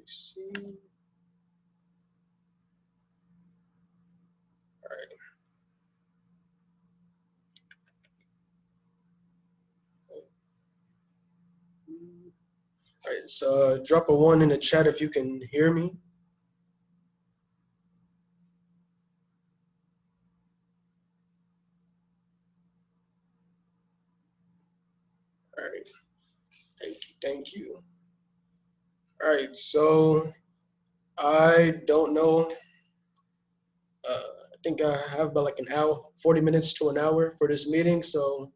see. All right. All right, so drop a 1 in the chat if you can hear me. All right, thank you. All right, so I don't know. I think I have about like an hour, 40 minutes to an hour for this meeting. So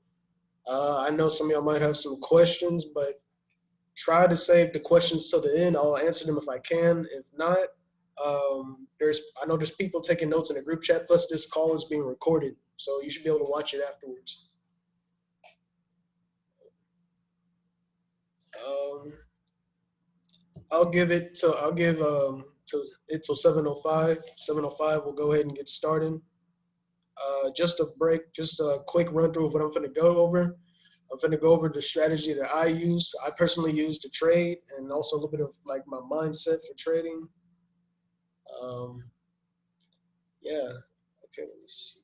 I know some of y'all might have some questions, but try to save the questions till the end. I'll answer them if I can. If not, I know there's people taking notes in the group chat. Plus, this call is being recorded, so you should be able to watch it afterwards. I'll give it till 7:05. 7:05. We'll go ahead and get started. Just a quick run through of what I'm going to go over. I'm going to go over the strategy that I personally use to trade, and also a little bit of like my mindset for trading. Yeah. Okay. Let me see.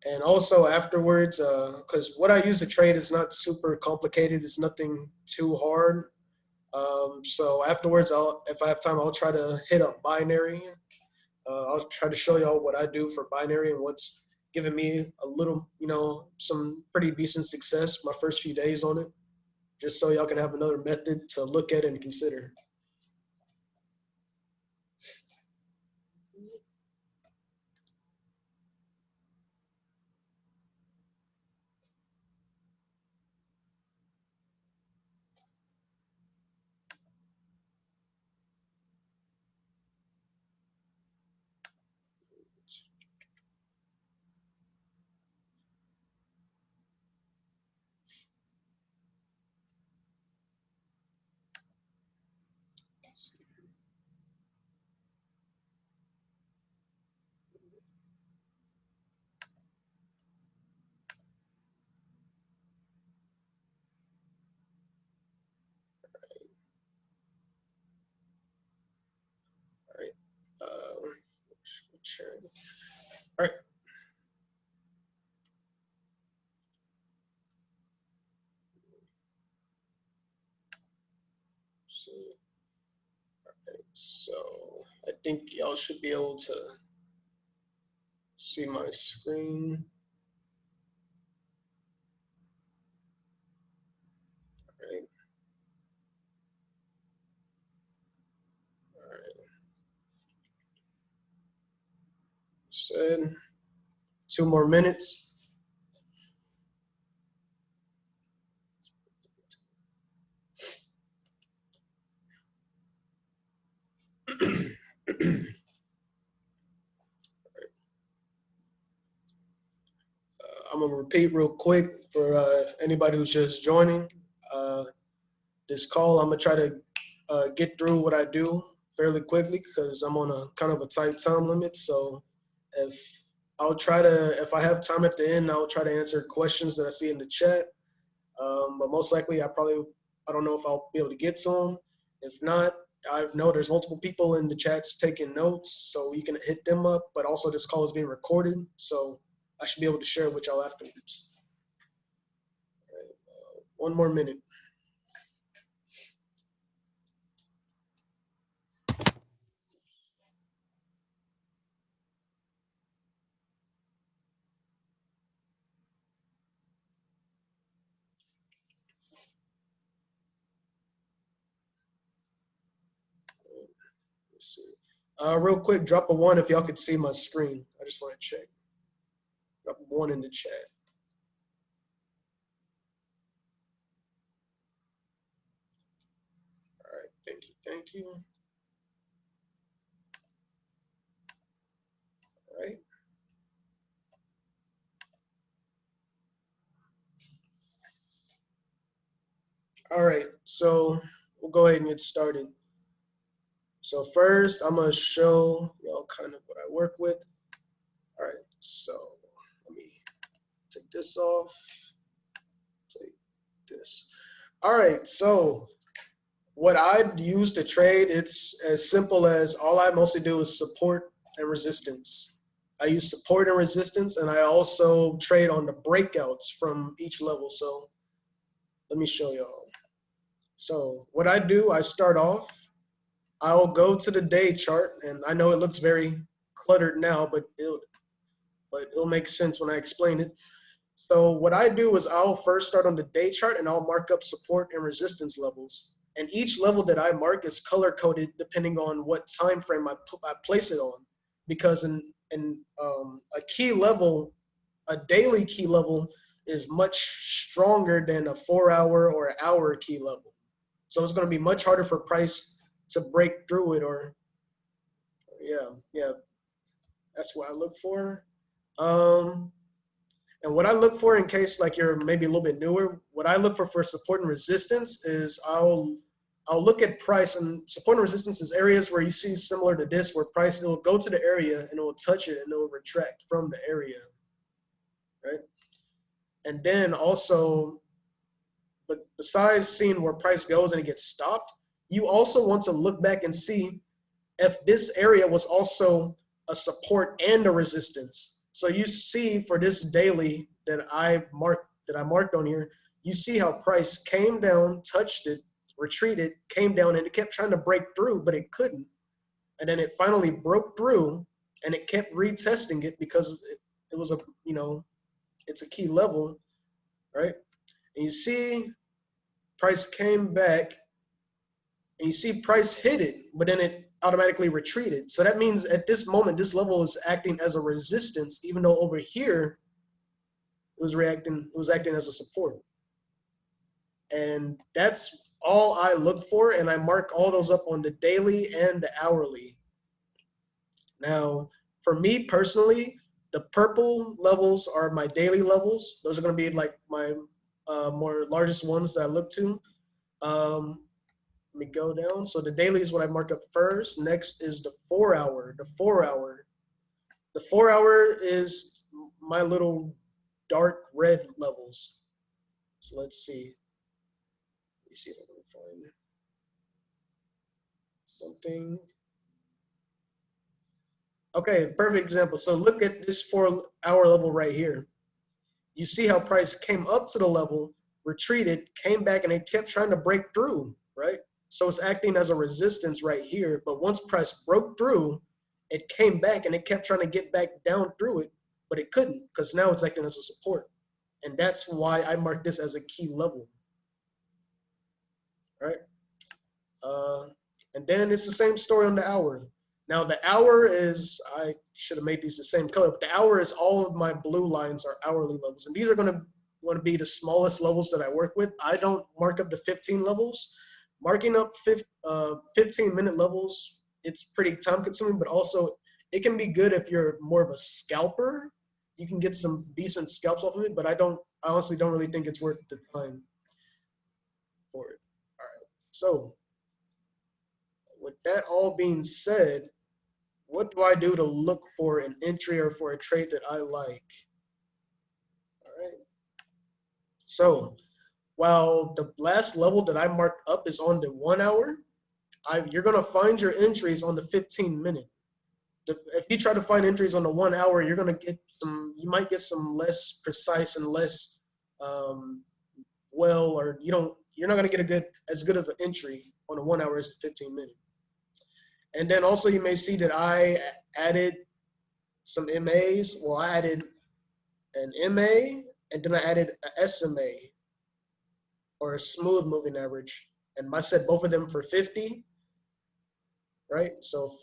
And also afterwards, because what I use to trade is not super complicated. It's nothing too hard. So afterwards, if I have time, I'll try to hit up binary. I'll try to show y'all what I do for binary and what's given me a little, some pretty decent success my first few days on it, just so y'all can have another method to look at and consider. Sure. All right. So I think y'all should be able to see my screen. All right. All right. Said 2 more minutes. I'm gonna repeat real quick for anybody who's just joining. This call, I'm gonna try to get through what I do fairly quickly because I'm on a kind of a tight time limit. So if I have time at the end, I'll try to answer questions that I see in the chat. But most likely, I don't know if I'll be able to get to them. If not, I know there's multiple people in the chats taking notes, so you can hit them up. But also, this call is being recorded, so I should be able to share it with y'all afterwards. All right, 1 more minute. Let's see. Real quick, drop a 1 if y'all could see my screen. I just want to check. Drop a 1 in the chat. All right, thank you. All right. All right, so we'll go ahead and get started. So first, I'm gonna show y'all kind of what I work with. All right, so let me take this off, take this. All right, so what I use to trade, it's as simple as all I mostly do is support and resistance. I use support and resistance, and I also trade on the breakouts from each level. So let me show y'all. So what I do, I start off, I'll go to the day chart, and I know it looks very cluttered now, but it'll make sense when I explain it. So what I do is I'll first start on the day chart, and I'll mark up support and resistance levels. And each level that I mark is color coded depending on what time frame I place it on. Because in a key level, a daily key level is much stronger than a 4-hour or an hour key level. So it's going to be much harder for price to break through it, or yeah, that's what I look for. And what I look for, in case like you're maybe a little bit newer, what I look for support and resistance is I'll look at price, and support and resistance is areas where you see similar to this, where price, it will go to the area and it will touch it and it will retract from the area, right? And then also, but besides seeing where price goes and it gets stopped, you also want to look back and see if this area was also a support and a resistance. So you see for this daily that I marked on here, you see how price came down, touched it, retreated, came down, and it kept trying to break through, but it couldn't. And then it finally broke through, and it kept retesting it because it was it's a key level, right? And you see price came back, and you see price hit it, but then it automatically retreated. So that means at this moment, this level is acting as a resistance, even though over here it was acting as a support. And that's all I look for, and I mark all those up on the daily and the hourly. Now, for me personally, the purple levels are my daily levels. Those are going to be like my more largest ones that I look to. Let me go down. So the daily is what I mark up first. Next is the 4-hour. The 4-hour. The 4-hour is my little dark red levels. So let's see. Let me see if I can find something. Okay, perfect example. So look at this 4-hour level right here. You see how price came up to the level, retreated, came back, and it kept trying to break through, right? So it's acting as a resistance right here. But once price broke through, it came back and it kept trying to get back down through it, but it couldn't, because now it's acting as a support. And that's why I mark this as a key level, right? And then it's the same story on the hour. Now the hour is, I should have made these the same color, but the hour is all of my blue lines are hourly levels. And these are going to be the smallest levels that I work with. I don't mark up to 15 levels. Marking up 15-minute levels, it's pretty time consuming, but also it can be good if you're more of a scalper. You can get some decent scalps off of it, but I honestly don't really think it's worth the time for it. All right, so with that all being said, what do I do to look for an entry or for a trade that I like? All right, so while the last level that I marked up is on the 1-hour, you're going to find your entries on the 15-minute. If you try to find entries on the 1-hour, you're going to get you might get some less precise and less or you're not going to get as good of an entry on the 1-hour as the 15-minute. And then also you may see that I added some MAs. Well, I added an MA, and then I added a SMA, or a smooth moving average. And I set both of them for 50, right? So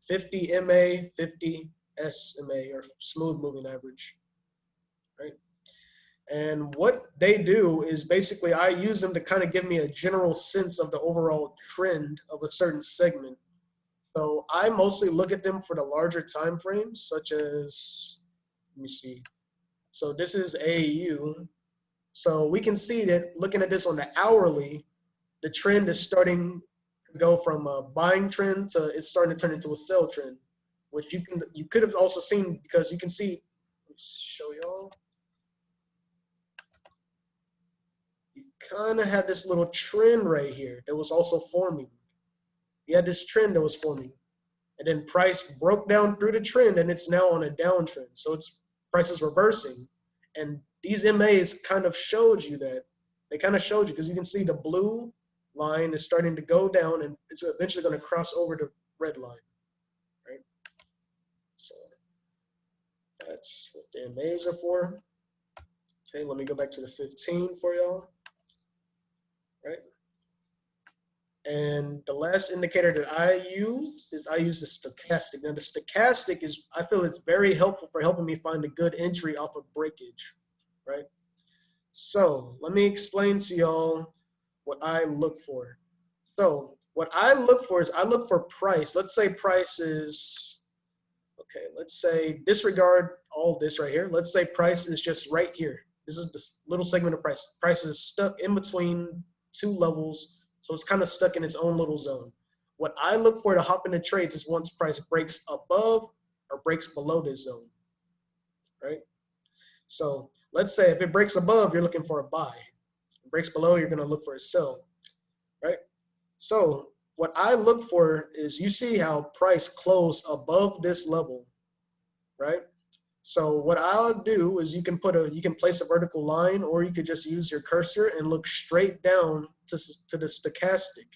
50 MA, 50 SMA, or smooth moving average, right? And what they do is basically I use them to kind of give me a general sense of the overall trend of a certain segment. So I mostly look at them for the larger time frames, such as, let me see. So this is AU. So we can see that looking at this on the hourly, the trend is starting to go from a buying trend to it's starting to turn into a sell trend, which you could have also seen, because you can see, let me show y'all. You kind of had this little trend right here that was also forming. You had this trend that was forming. And then price broke down through the trend, and it's now on a downtrend. So it's price is reversing. And these MAs kind of showed you that. They kind of showed you, because you can see the blue line is starting to go down, and it's eventually going to cross over the red line, right? So that's what the MAs are for. Okay, let me go back to the 15 for y'all, right? And the last indicator that I use is the stochastic. Now the stochastic is, I feel it's very helpful for helping me find a good entry off of breakage, right? So let me explain to y'all what I look for. So what I look for is I look for price. Let's say price is, okay, let's say disregard all this right here. Let's say price is just right here. This is this little segment of price. Price is stuck in between two levels. So it's kind of stuck in its own little zone. What I look for to hop into trades is once price breaks above or breaks below this zone, right? So let's say if it breaks above, you're looking for a buy. If it breaks below, you're gonna look for a sell, right? So what I look for is, you see how price closed above this level, right? So what I'll do is you can place a vertical line, or you could just use your cursor and look straight down to the stochastic.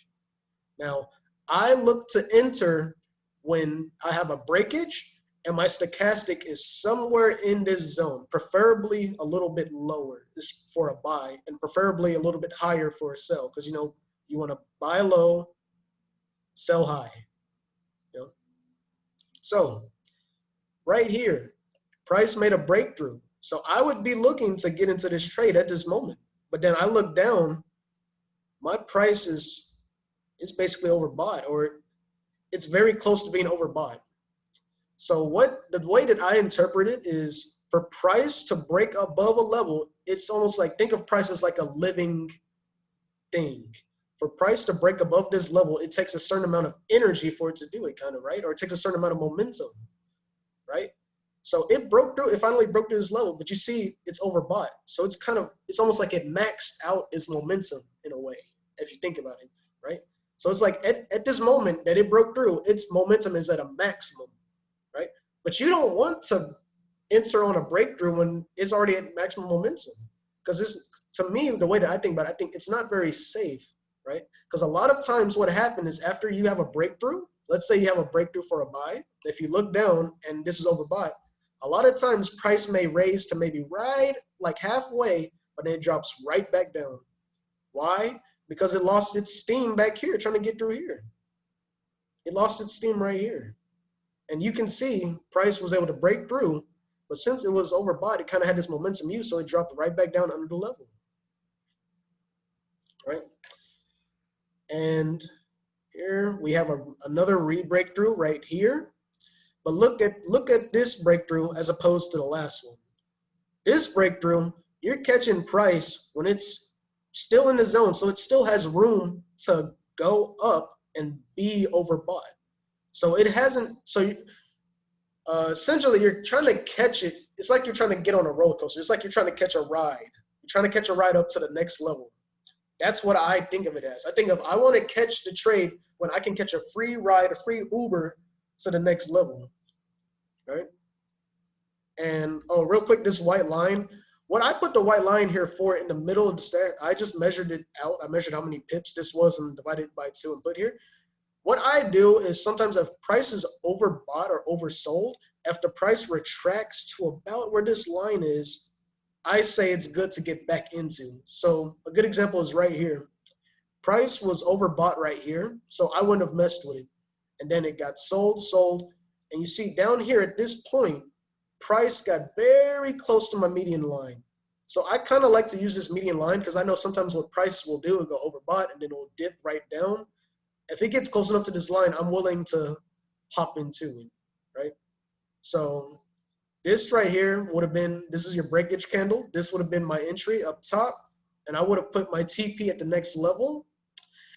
Now, I look to enter when I have a breakage and my stochastic is somewhere in this zone, preferably a little bit lower. This is for a buy, and preferably a little bit higher for a sell, because you want to buy low, sell high. So right here, price made a breakthrough. So I would be looking to get into this trade at this moment. But then I look down, my price is, it's basically overbought, or it's very close to being overbought. So the way that I interpret it is, for price to break above a level, it's almost like, think of price as like a living thing. For price to break above this level, it takes a certain amount of energy for it to do it, kind of, right? Or it takes a certain amount of momentum, right? So it broke through, it finally broke through this level, but you see it's overbought. So it's almost like it maxed out its momentum in a way, if you think about it, right? So it's like at this moment that it broke through, its momentum is at a maximum, right? But you don't want to enter on a breakthrough when it's already at maximum momentum, because to me, the way that I think about it, I think it's not very safe, right? Because a lot of times what happens is, after you have a breakthrough, let's say you have a breakthrough for a buy, if you look down and this is overbought, a lot of times price may raise to maybe right like halfway, but then it drops right back down. Why? Because it lost its steam back here trying to get through here. It lost its steam right here. And you can see price was able to break through, but since it was overbought, it kind of had this momentum use, so it dropped right back down under the level, right? And here we have another re-breakthrough right here. But look at this breakthrough as opposed to the last one. This breakthrough, you're catching price when it's still in the zone, so it still has room to go up and be overbought. So it hasn't. So essentially, you're trying to catch it. It's like you're trying to get on a roller coaster. It's like you're trying to catch a ride. You're trying to catch a ride up to the next level. That's what I think of it as. I want to catch the trade when I can catch a free ride, a free Uber to the next level, right? And real quick, this white line, what I put the white line here for in the middle of the stack, I just measured it out. I measured how many pips this was and divided by 2 and put here. What I do is, sometimes if price is overbought or oversold, if the price retracts to about where this line is, I say it's good to get back into. So a good example is right here. Price was overbought right here, so I wouldn't have messed with it. And then it got sold, and you see down here at this point, price got very close to my median line. So I kind of like to use this median line, because I know sometimes what price will do, it'll go overbought and then it will dip right down. If it gets close enough to this line, I'm willing to hop into it, right? So this right here would have been, this is your breakage candle. This would have been my entry up top, and I would have put my TP at the next level.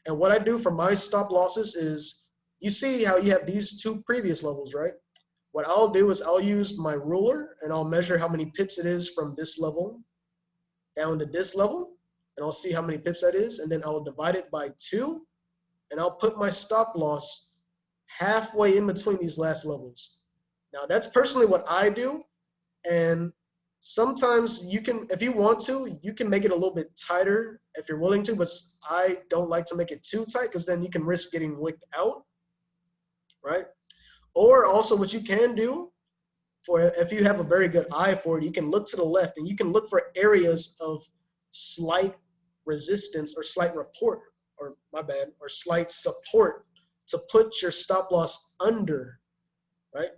And what I do for my stop losses is, you see how you have these 2 previous levels, right? What I'll do is I'll use my ruler and I'll measure how many pips it is from this level down to this level. and I'll see how many pips that is, and then I'll divide it by 2, and I'll put my stop loss halfway in between these last levels. Now that's personally what I do, and sometimes you can, if you want to, you can make it a little bit tighter if you're willing to, but I don't like to make it too tight because then you can risk getting wicked out, right? Or also what you can do, for if you have a very good eye for it, you can look to the left and you can look for areas of slight resistance or slight report, or my bad, or slight support to put your stop loss under, right?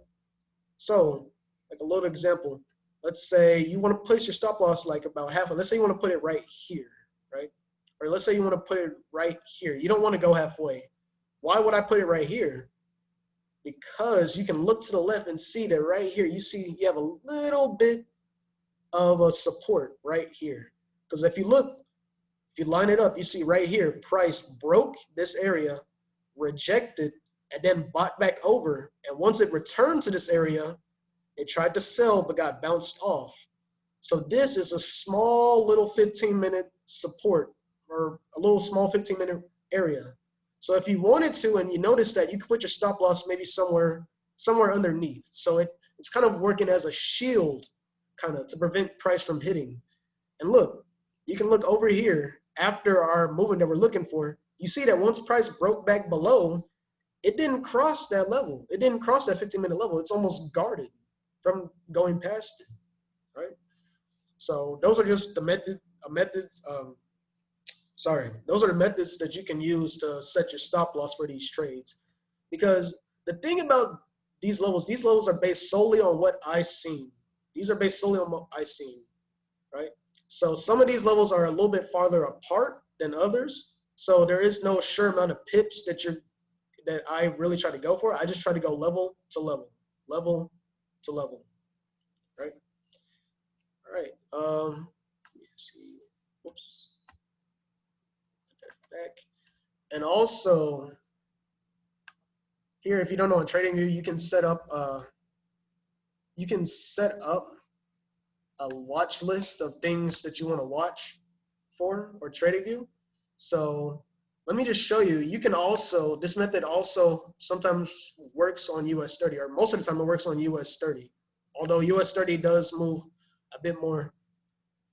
So like a little example, let's say you want to place your stop loss like about half, let's say you want to put it right here, right? Or let's say you want to put it right here. You don't want to go halfway. Why would I put it right here? Because you can look to the left and see that right here, you see you have a little bit of a support right here. Because if you look, if you line it up, you see right here, price broke this area, rejected, and then bought back over. And once it returned to this area, it tried to sell but got bounced off. So this is a small little 15-minute support, or a little small 15-minute area. So if you wanted to, and you notice that, you could put your stop loss maybe somewhere underneath. So it's kind of working as a shield, kind of to prevent price from hitting. And look, you can look over here after our movement that we're looking for. You see that once price broke back below, it didn't cross that level. It didn't cross that 15-minute level. It's almost guarded from going past it, right? So those are just the those are the methods that you can use to set your stop loss for these trades. Because the thing about these levels are based solely on what I've seen. These are based solely on what I've seen, right? So some of these levels are a little bit farther apart than others. So there is no sure amount of pips that I really try to go for. I just try to go level to level, level to level, right? All right. Let me see. Whoops. Back. And also here, if you don't know on TradingView, you can set up a watch list of things that you want to watch for, or TradingView. So let me just show you. You can also, this method also sometimes works on US30, or most of the time it works on US30. Although US30 does move a bit more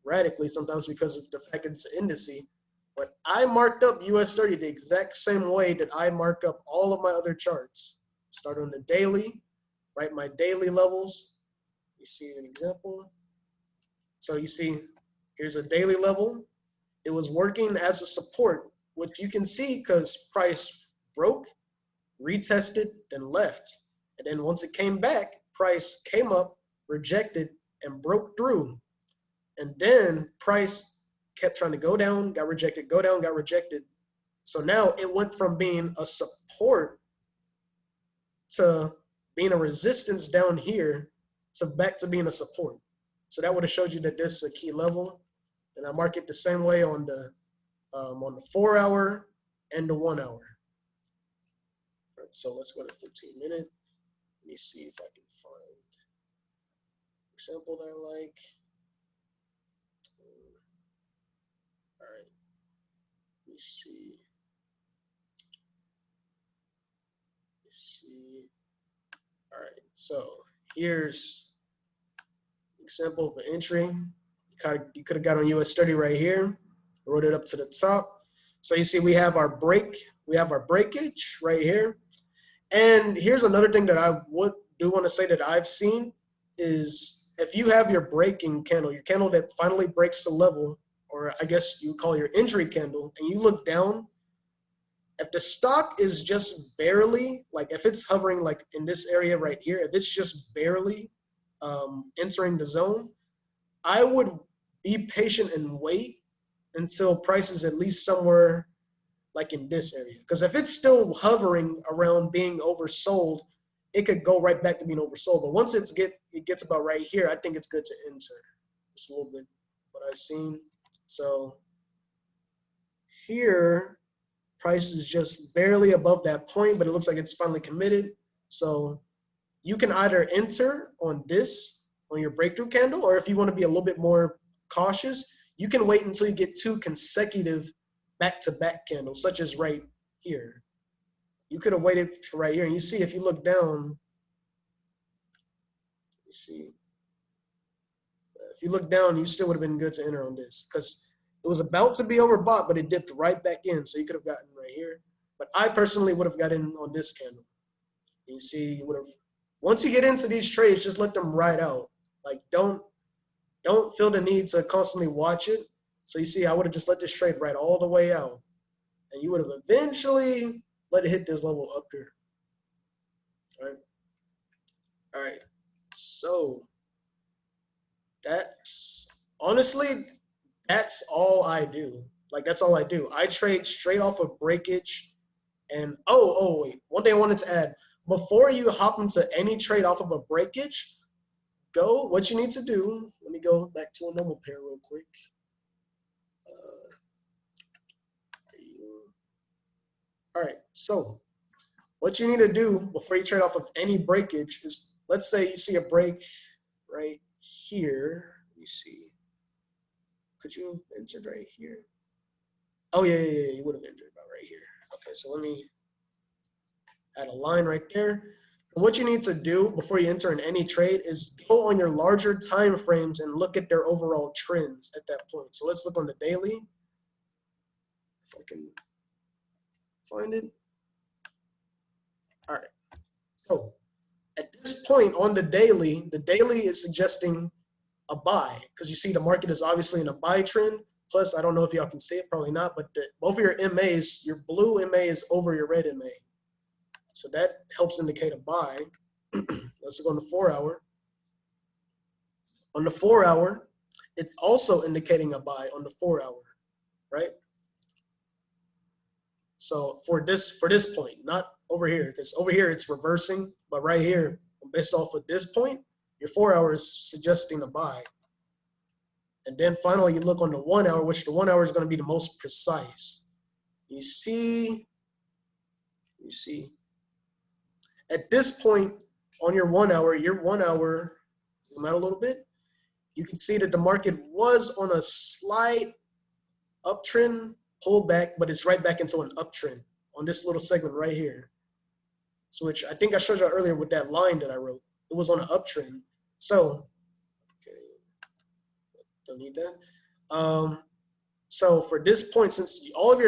radically sometimes because of the fact that it's an indice. But I marked up US30 the exact same way that I mark up all of my other charts. Start on the daily, write my daily levels. You see an example. So you see, here's a daily level. It was working as a support, which you can see because price broke, retested, then left. And then once it came back, price came up, rejected, and broke through. And then price kept trying to go down, got rejected, go down, got rejected. So now it went from being a support to being a resistance down here to back to being a support. So that would have showed you that this is a key level. And I mark it the same way on the 4-hour and the 1-hour. Right, so let's go to 15-minute. Let me see if I can find an example that I like. All right, let me see. All right, so here's an example of an entry. You could have got on US30 right here, wrote it up to the top. So you see we have our breakage right here. And here's another thing that I do want to say that I've seen is if you have your breaking candle, your candle that finally breaks the level, or I guess you call your entry candle, and you look down, if the stock is just barely, like if it's hovering like in this area right here, if it's just barely entering the zone, I would be patient and wait until price is at least somewhere like in this area. Because if it's still hovering around being oversold, it could go right back to being oversold. But once it gets about right here, I think it's good to enter. Just a little bit what I've seen. So here, price is just barely above that point, but it looks like it's finally committed. So you can either enter on this, on your breakthrough candle, or if you want to be a little bit more cautious, you can wait until you get 2 consecutive back-to-back candles, such as right here. You could have waited for right here, and you see if you look down, you see, if you look down, you still would have been good to enter on this because it was about to be overbought, but it dipped right back in, so you could have gotten right here. But I personally would have gotten on this candle. You see, you would have. Once you get into these trades, just let them ride out. Like don't feel the need to constantly watch it. So you see, I would have just let this trade ride all the way out, and you would have eventually let it hit this level up here. All right. So that's honestly, that's all I do. Like that's all I do. I trade straight off of breakage. And wait, one thing I wanted to add, before you hop into any trade off of a breakage, what you need to do, let me go back to a normal pair real quick. All right, so what you need to do before you trade off of any breakage is, let's say you see a break right here. Let me see. Could you have entered right here? Oh, yeah, you would have entered about right here. Okay, so let me add a line right there. And what you need to do before you enter in any trade is go on your larger time frames and look at their overall trends at that point. So let's look on the daily. If I can find it. All right. So at this point on the daily is suggesting a buy because you see the market is obviously in a buy trend. Plus, I don't know if y'all can see it, probably not, but both of your MAs, your blue MA is over your red MA. So that helps indicate a buy. Let's go on the 4 hour. On the 4 hour, it's also indicating a buy on the 4 hour, right? So for this point, not over here, because over here it's reversing, but right here, based off of this point, your 4 hour is suggesting a buy. And then finally, you look on the 1 hour, which the 1 hour is going to be the most precise. You see, at this point on your 1 hour, zoom out a little bit, you can see that the market was on a slight uptrend, pulled back, but it's right back into an uptrend on this little segment right here. So which I think I showed you earlier with that line that I wrote. It was on an uptrend. So, okay, don't need that. So for this point, since all of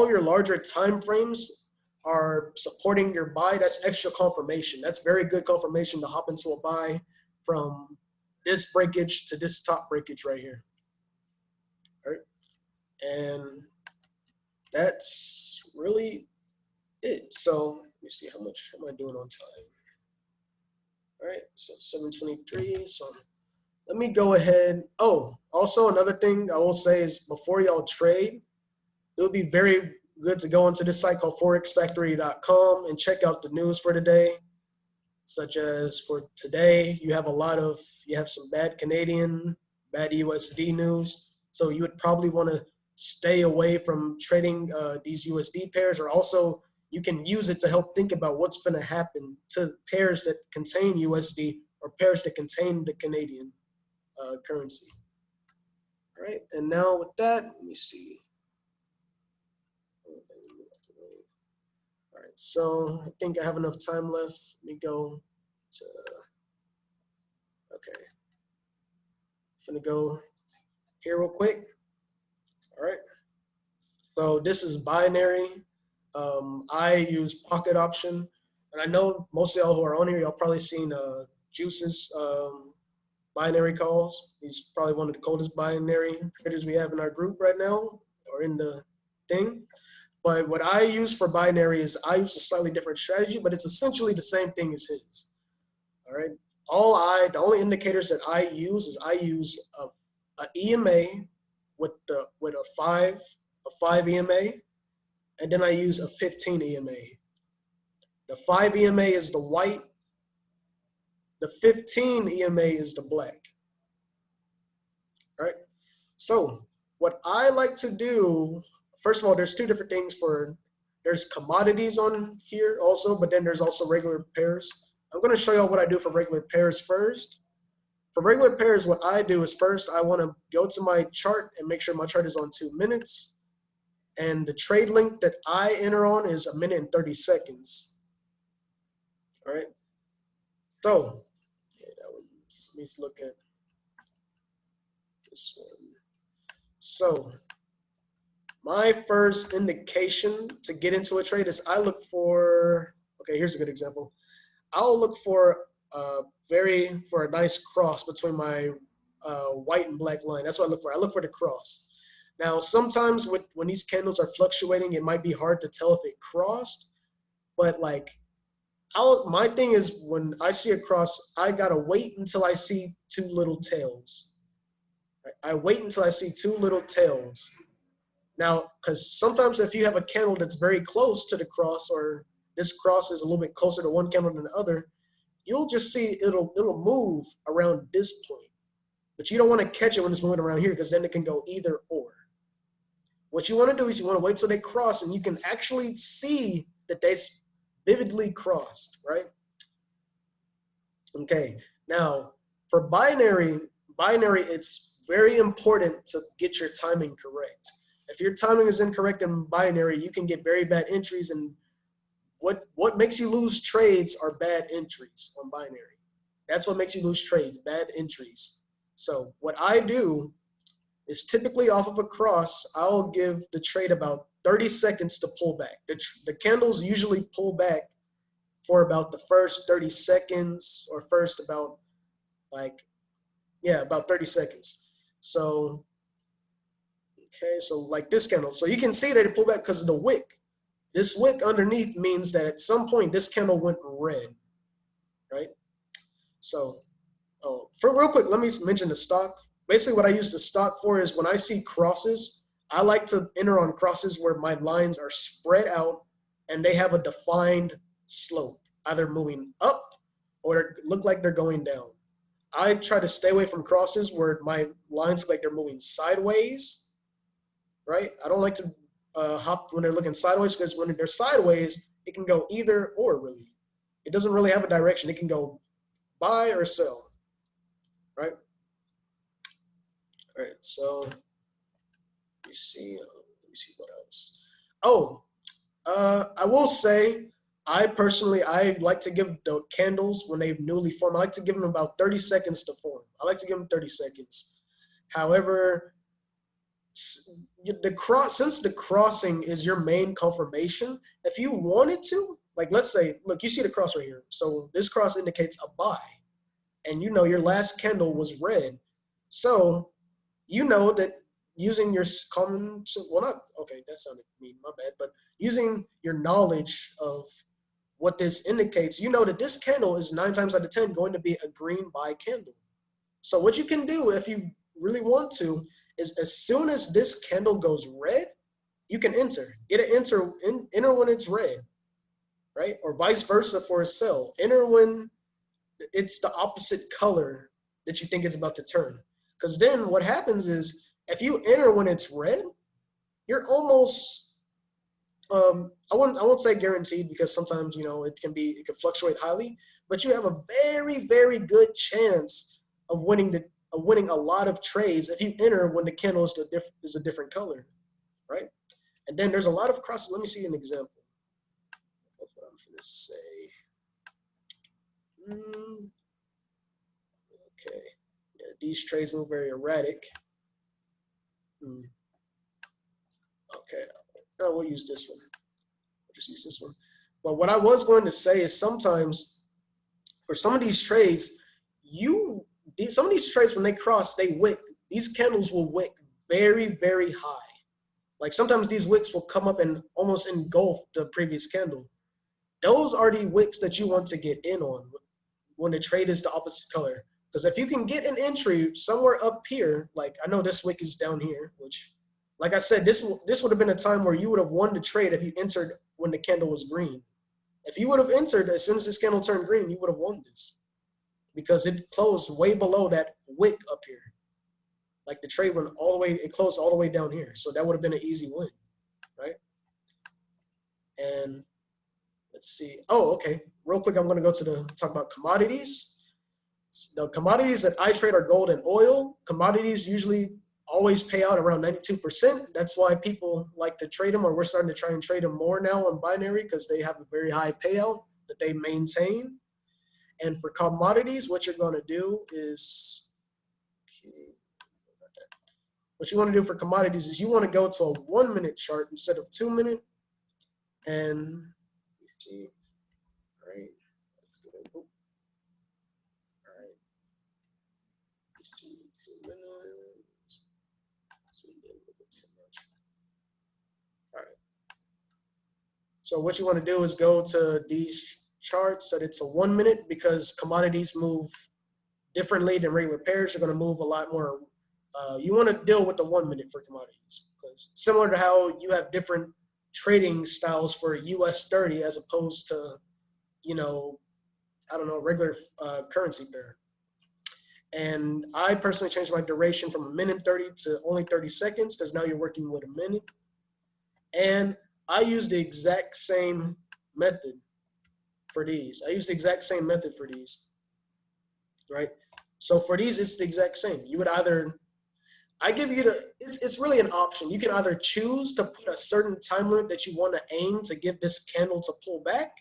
your larger time frames are supporting your buy, that's extra confirmation. That's very good confirmation to hop into a buy from this breakage to this top breakage right here. All right. And that's really it. So let me see how much am I doing on time. All right, so 7:23. So let me go ahead. Oh, also another thing I will say is before y'all trade, it would be very good to go into this site called forexfactory.com and check out the news for today. Such as for today, you have some bad Canadian, bad USD news. So you would probably want to stay away from trading these USD pairs, or also you can use it to help think about what's going to happen to pairs that contain USD or pairs that contain the Canadian currency. All right, and now with that, let me see. All right, so I think I have enough time left. Let me go to, okay. I'm gonna go here real quick. All right, so this is binary. I use pocket option, and I know most of y'all who are on here, y'all probably seen Juice's binary calls. He's probably one of the coldest binary traders we have in our group right now, or in the thing. But what I use for binary is I use a slightly different strategy, but it's essentially the same thing as his. All right. The only indicators that I use is I use a EMA with a 5 EMA, and then I use a 15 EMA. The 5 EMA is the white. The 15 EMA is the black. All right. So what I like to do, first of all, there's two different things there's commodities on here also, but then there's also regular pairs. I'm going to show y'all what I do for regular pairs first. For regular pairs, what I do is first I want to go to my chart and make sure my chart is on 2 minutes. And the trade length that I enter on is 1 minute and 30 seconds. All right. So, okay, that one, let me look at this one. So, my first indication to get into a trade is I look for, okay, here's a good example. I'll look for a nice cross between my white and black line. That's what I look for. I look for the cross. Now, sometimes when these candles are fluctuating, it might be hard to tell if it crossed, but like, my thing is when I see a cross, I gotta wait until I see 2 little tails. I wait until I see 2 little tails. Now, because sometimes if you have a candle that's very close to the cross, or this cross is a little bit closer to one candle than the other, you'll just see it'll move around this point. But you don't want to catch it when it's moving around here, because then it can go either or. What you want to do is you want to wait till they cross and you can actually see that they vividly crossed, right? Okay, now for binary, it's very important to get your timing correct. If your timing is incorrect in binary, you can get very bad entries, and what makes you lose trades are bad entries on binary. That's what makes you lose trades, bad entries. So what I do is typically off of a cross, I'll give the trade about 30 seconds to pull back. The candles usually pull back for about the first 30 seconds, or first about about 30 seconds. So, okay, so like this candle. So you can see that it pulled back because of the wick. This wick underneath means that at some point this candle went red, right? So, for real quick, let me mention the stock. Basically what I use the stock for is when I see crosses, I like to enter on crosses where my lines are spread out and they have a defined slope, either moving up or look like they're going down. I try to stay away from crosses where my lines look like they're moving sideways, right? I don't like to hop when they're looking sideways, because when they're sideways, it can go either or really. It doesn't really have a direction. It can go buy or sell, right? All right, so let me see what else. Oh, I will say, I personally like to give the candles when they've newly formed, I like to give them about 30 seconds to form. I like to give them 30 seconds. However, since the crossing is your main confirmation, if you wanted to, like let's say, look, you see the cross right here. So this cross indicates a buy, and you know your last candle was red. So you know that using your common, well, not, okay, that sounded mean, my bad, but using your knowledge of what this indicates, you know that this candle is 9 times out of 10 going to be a green buy candle. So what you can do if you really want to is, as soon as this candle goes red, you can enter. Enter when it's red, right? Or vice versa for a sell. Enter when it's the opposite color that you think it's about to turn. Because then what happens is, if you enter when it's red, you're almost, I won't say guaranteed, because sometimes, you know, it can fluctuate highly, but you have a very, very good chance of winning a lot of trades if you enter when the candle is a different color, right? And then there's a lot of crosses. Let me see an example of what I'm going to say. Okay, yeah, these trades move very erratic. Okay, we'll use this one. I'll just use this one. But what I was going to say is, sometimes for some of these trades, some of these trades, when they cross, they wick. These candles will wick very, very high. Like sometimes these wicks will come up and almost engulf the previous candle. Those are the wicks that you want to get in on when the trade is the opposite color. Because if you can get an entry somewhere up here, like I know this wick is down here, which, like I said, this would have been a time where you would have won the trade if you entered when the candle was green. If you would have entered as soon as this candle turned green, you would have won this, because it closed way below that wick up here. Like the trade went it closed all the way down here. So that would have been an easy win, right? And let's see. Oh, okay. Real quick, I'm going to go talk about commodities. The commodities that I trade are gold and oil. Commodities usually always pay out around 92%. That's why people like to trade them, or we're starting to try and trade them more now on binary because they have a very high payout that they maintain. And for commodities, what you're going to do is, what you want to do for commodities is you want to go to a 1 minute chart instead of 2 minute. And see, right? All right. 2 minutes. All right. So what you want to do is go to these charts that it's a 1 minute, because commodities move differently than regular pairs. You're going to move a lot more. You want to deal with the 1 minute for commodities, because similar to how you have different trading styles for US 30 as opposed to, you know, I don't know, regular currency pair. And I personally changed my duration from 1:30 to only 30 seconds, because now you're working with a minute. And I use the exact same method for these. Right? So for these, it's the exact same. You would either, I give you it's really an option. You can either choose to put a certain time limit that you want to aim to get this candle to pull back,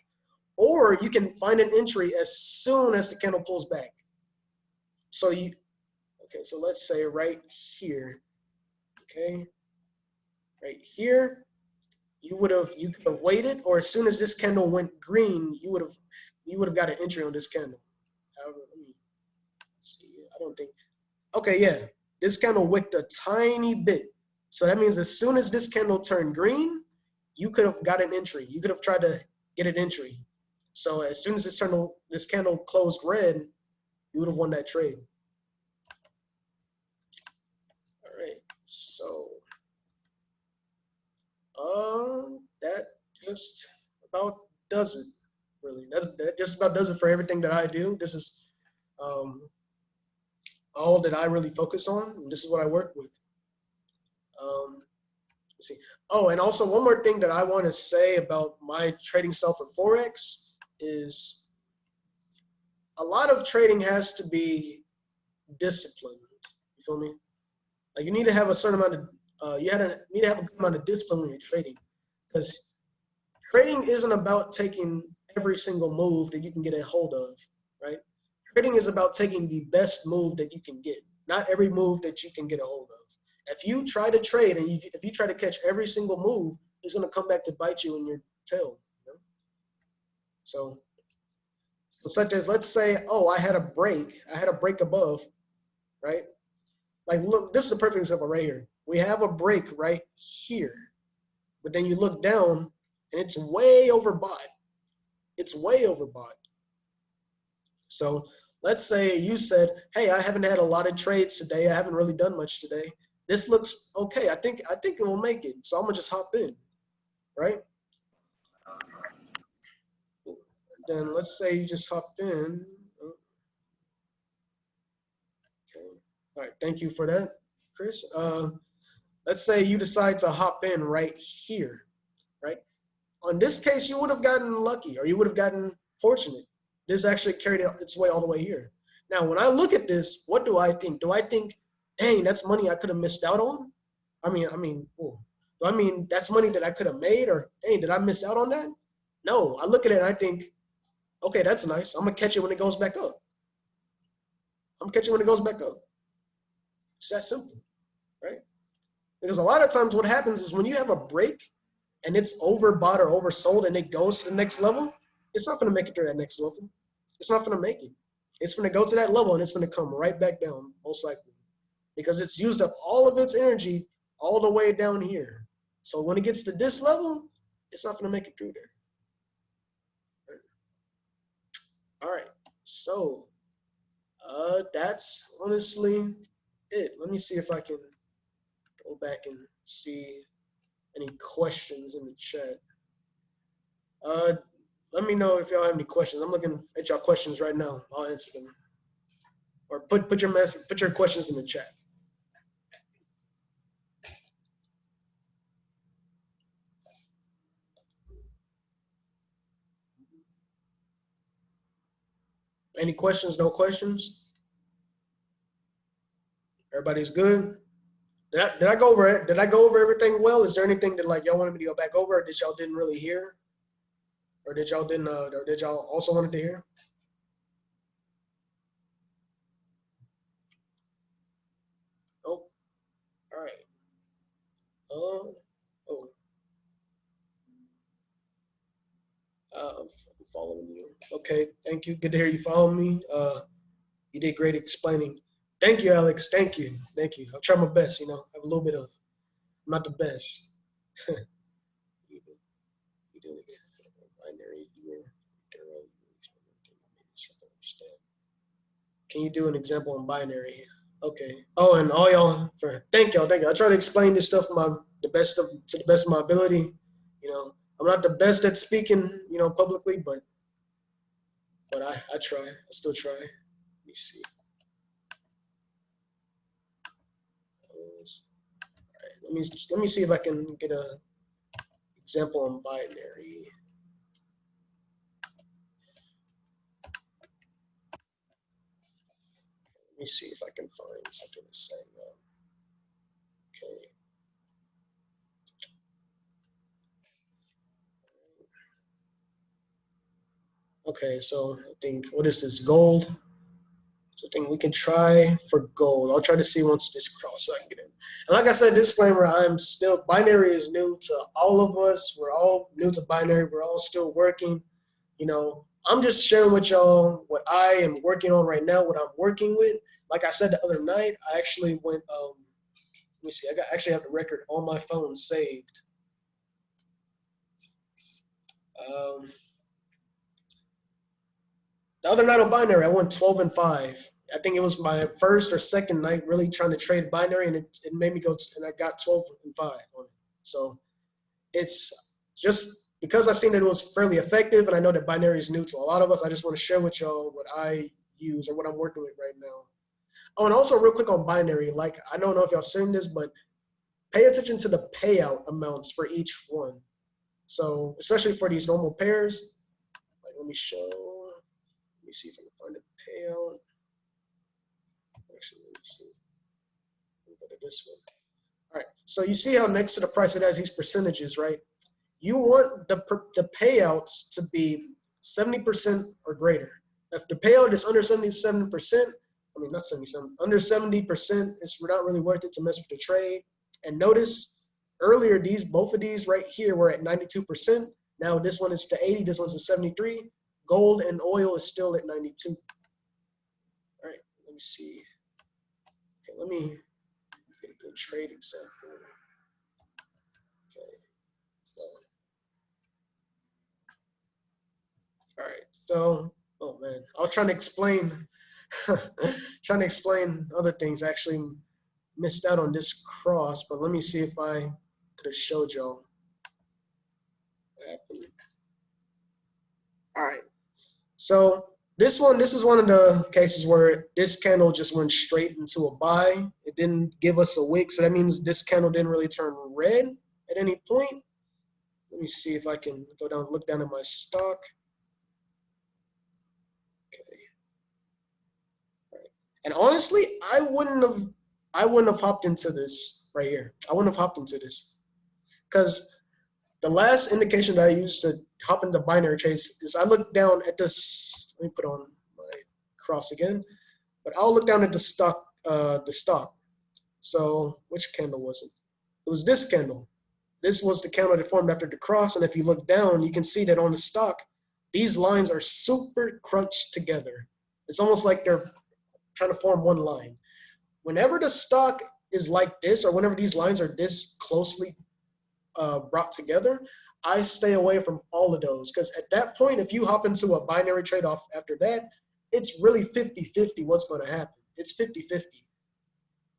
or you can find an entry as soon as the candle pulls back. So okay, so let's say right here, okay, right here, you could have waited, or as soon as this candle went green, you would have got an entry on this candle. However, let me see. I don't think. Okay, yeah, this candle wicked a tiny bit, so that means as soon as this candle turned green, you could have got an entry. You could have tried to get an entry. So as soon as this candle closed red, you would have won that trade. All right, so that just about does it, really. That just about does it for everything that I do. This is all that I really focus on, and this is what I work with. Let's see. Oh, and also one more thing that I want to say about my trading style for Forex is a lot of trading has to be disciplined. You feel me? Like you need to have a certain amount of, need to have a good amount of discipline when you're trading, because trading isn't about taking every single move that you can get a hold of, right? Trading is about taking the best move that you can get, not every move that you can get a hold of. If you try to trade and if you try to catch every single move, it's going to come back to bite you in your tail. You know? So such as, let's say, oh, I had a break above, right? Like, look, this is a perfect example right here. We have a break right here, but then you look down and it's way overbought. It's way overbought. So let's say you said, hey, I haven't had a lot of trades today. I haven't really done much today. This looks okay. I think it will make it. So I'm gonna just hop in, right? Then let's say you just hopped in. Okay. All right. Thank you for that, Chris. Let's say you decide to hop in right here, right? On this case, you would have gotten lucky, or you would have gotten fortunate. This actually carried its way all the way here. Now, when I look at this, what do I think? Do I think, dang, that's money I could have missed out on? Do I mean that's money that I could have made, or hey, did I miss out on that? No, I look at it and I think, okay, that's nice. I'm gonna catch it when it goes back up. It's that simple, right? Because a lot of times what happens is when you have a break and it's overbought or oversold and it goes to the next level, it's not gonna make it to that next level. It's not gonna make it. It's gonna go to that level and it's gonna come right back down, most likely, because it's used up all of its energy all the way down here. So when it gets to this level, it's not gonna make it through there. All right, so that's honestly it. Let me see if I can go back and see any questions in the chat. Let me know if y'all have any questions. I'm looking at y'all questions right now. I'll answer them. Or put your questions in the chat. Any questions? No questions? Everybody's good? Did I go over it? Did I go over everything well? Is there anything that like y'all wanted me to go back over, or that y'all didn't really hear, or did y'all also wanted to hear? Oh, all right. Oh, I'm following you. Okay, thank you. Good to hear you follow me. You did great explaining. Thank you, Alex. Thank you. Thank you. I'll try my best. You know, I have a little bit of. I'm not the best. you doing it. Binary. You were thorough. Understand. Can you do an example on binary? Okay. Oh, and all y'all for thank y'all. Thank you. I try to explain this stuff to the best of my ability. You know, I'm not the best at speaking. You know, publicly, but I try. I still try. Let me see. Let me see if I can get a example on binary. Let me see if I can find something to say. Okay. Okay, so I think, what is this, gold? So I think we can try for gold. I'll try to see once this cross so I can get in. And like I said, disclaimer, binary is new to all of us. We're all new to binary. We're all still working. You know, I'm just sharing with y'all what I am working on right now, what I'm working with. Like I said the other night, I actually went, let me see, actually have the record on my phone saved. Um, the other night on binary, I went 12-5. I think it was my first or second night really trying to trade binary, and it made me go, and I got 12-5 on it. So it's just because I've seen that it was fairly effective, and I know that binary is new to a lot of us. I just want to share with y'all what I use or what I'm working with right now. Oh, and also real quick on binary, like I don't know if y'all seen this, but pay attention to the payout amounts for each one. So especially for these normal pairs, like let me see if I can find a payout. Actually, let me see. Let me go to this one. All right, so you see how next to the price it has these percentages, right? You want the payouts to be 70% or greater. If the payout is under 77%, I mean, not 77, under 70%, it's not really worth it to mess with the trade. And notice earlier, both of these right here were at 92%. Now this one is to 80, this one's to 73. Gold and oil is still at 92. All right, let me see. Okay, let me get a good trade example. Okay, so, all right, so, oh man, I was trying to explain, other things. I actually missed out on this cross, but let me see if I could have showed y'all what happened. All right, so this is one of the cases where this candle just went straight into a buy. It didn't give us a wick, so that means this candle didn't really turn red at any point. Let me see if I can go down, look down at my stock. Okay. All right. And honestly, I wouldn't have hopped into this right here. I wouldn't have hopped into this because the last indication that I used to hop into binary trades is I look down at this. Let me put on my cross again, but I'll look down at the stock. So which candle was it? It was this candle. This was the candle that formed after the cross, and if you look down, you can see that on the stock, these lines are super crunched together. It's almost like they're trying to form one line. Whenever the stock is like this, or whenever these lines are this closely brought together, I stay away from all of those, because at that point, if you hop into a binary trade-off after that, it's really 50-50 what's going to happen. It's 50-50.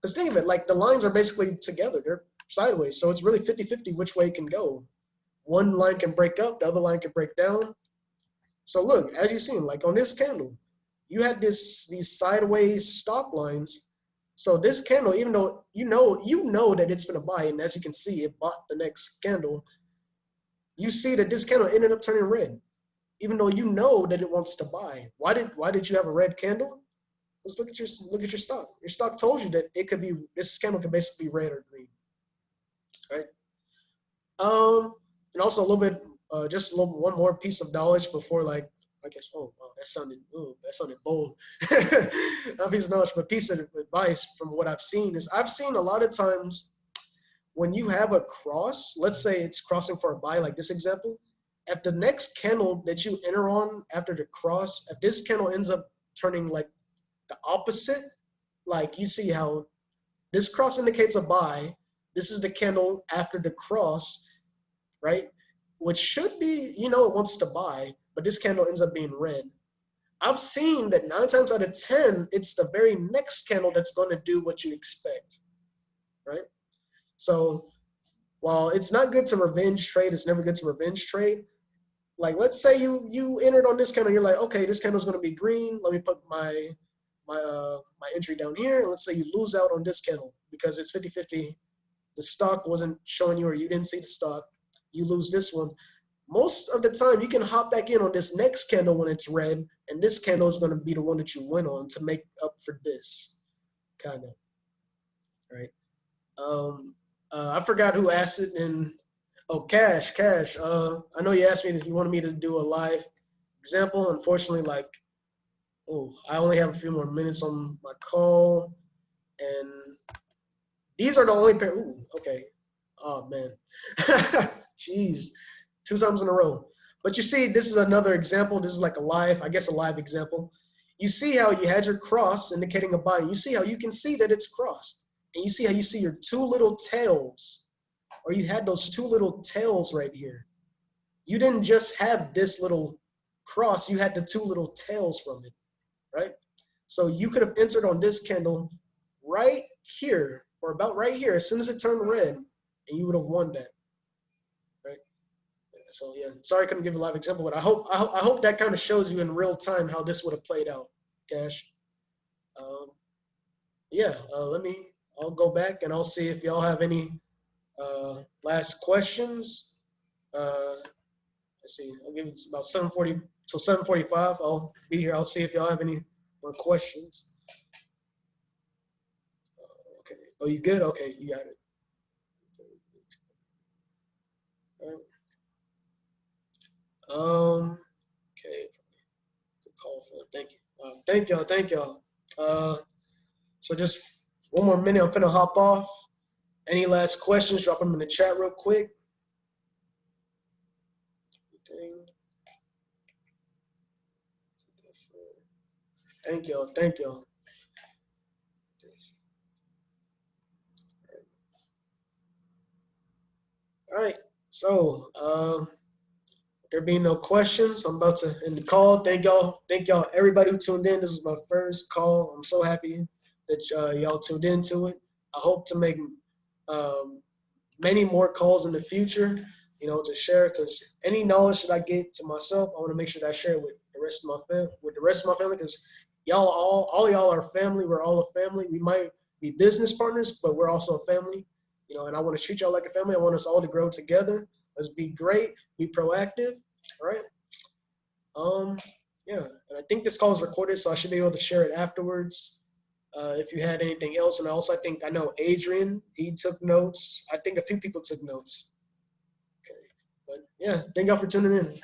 Because think of it, like the lines are basically together. They're sideways. So it's really 50-50 which way it can go. One line can break up, the other line can break down. So look, as you've seen, like on this candle, you had these sideways stock lines. So this candle, even though you know that it's going to buy, and as you can see, it bought the next candle, you see that this candle ended up turning red, even though you know that it wants to buy. Why did you have a red candle? let's look at your stock. Your stock told you that it could be, this candle could basically be red or green, right? And also a little bit, just a little, one more piece of knowledge before, like, I guess, oh, wow, that sounded bold. Not piece of knowledge, but piece of advice from what I've seen is, I've seen a lot of times when you have a cross, let's say it's crossing for a buy, like this example, if the next candle that you enter on after the cross, if this candle ends up turning like the opposite, like you see how this cross indicates a buy, this is the candle after the cross, right? Which should be, it wants to buy, but this candle ends up being red. I've seen that 9 times out of 10, it's the very next candle that's going to do what you expect, right? So while it's not good to revenge trade, it's never good to revenge trade. Like, let's say you entered on this candle, you're like, okay, this candle's going to be green. Let me put my entry down here. And let's say you lose out on this candle because it's 50-50. The stock wasn't showing you, or you didn't see the stock. You lose this one. Most of the time, you can hop back in on this next candle when it's red, and this candle is going to be the one that you win on to make up for this, kind of, right? I forgot who asked it, and oh, Cash. I know you asked me if you wanted me to do a live example. Unfortunately, like, I only have a few more minutes on my call, and these are the only pair. Ooh, okay. Oh man, jeez, 2 times in a row. But you see, this is another example. This is like a live example. You see how you had your cross indicating a buy. You see how you can see that it's crossed, and you see how you see your 2 little tails, or you had those 2 little tails right here. You didn't just have this little cross, you had the 2 little tails from it, right? So you could have entered on this candle right here, or about right here, as soon as it turned red, and you would have won that, right? So yeah, sorry I couldn't give a live example, but I hope that kind of shows you in real time how this would have played out, Cash. Yeah, I'll go back and I'll see if y'all have any last questions. Let's see, I'll give it about 7:40 till 7:45. I'll be here. I'll see if y'all have any more questions. Okay. Oh, you good? Okay, you got it. All right. Okay. Call for it. Thank you. Thank y'all. So just one more minute. I'm finna hop off. Any last questions? Drop them in the chat real quick. Thank y'all. Thank y'all. All right. So there being no questions, I'm about to end the call. Thank y'all. Thank y'all, everybody who tuned in. This is my first call. I'm so happy that y'all tuned into it. I hope to make many more calls in the future, to share, because any knowledge that I get to myself, I want to make sure that I share it with the rest of my family, because y'all all y'all are family. We're all a family. We might be business partners, but we're also a family, and I want to treat y'all like a family. I want us all to grow together. Let's be great, be proactive, all right? Yeah, and I think this call is recorded, so I should be able to share it afterwards. If you had anything else, and also I know Adrian, he took notes. I think a few people took notes. Okay, but yeah, thank y'all for tuning in.